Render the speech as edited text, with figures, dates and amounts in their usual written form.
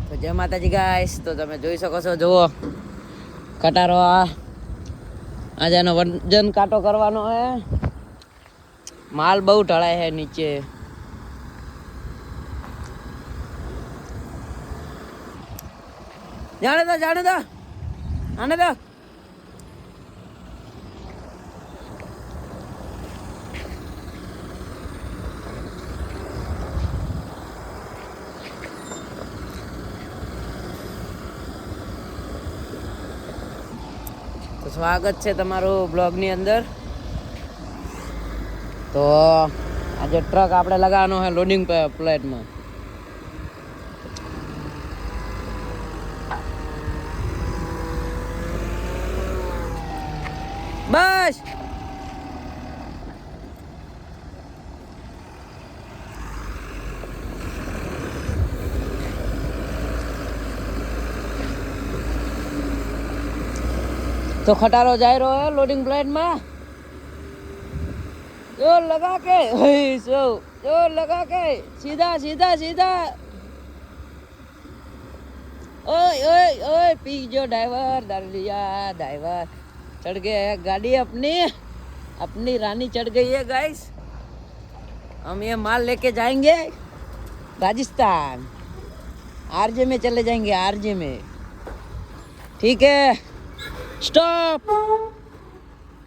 તો જય માતાજી ગાઈસ. તો તમે જોઈ શકો છો, જુઓ કટારો આજે એનો વજન કાંટો કરવાનો હે. માલ બહુ ઢળાય છે નીચે. જાણે દો આને દો. તો સ્વાગત છે તમારું બ્લોગની અંદર. તો આજે ટ્રક આપણે લગાવવાનો છે લોડિંગ પ્લેટમાં. બસ तो खटारो जा रहा है लोडिंग प्लेट में. जोर लगा के जोर लगा के सीधा सीधा सीधा. ओए ओए ओए पी जो ड्राइवर दरलिया ड्राइवर चढ़ गया है गाड़ी अपनी रानी चढ़ गई है गाइस. हम ये माल लेके जाएंगे राजस्थान. आरजे में चले जाएंगे, आरजे में. ठीक है, स्टॉप.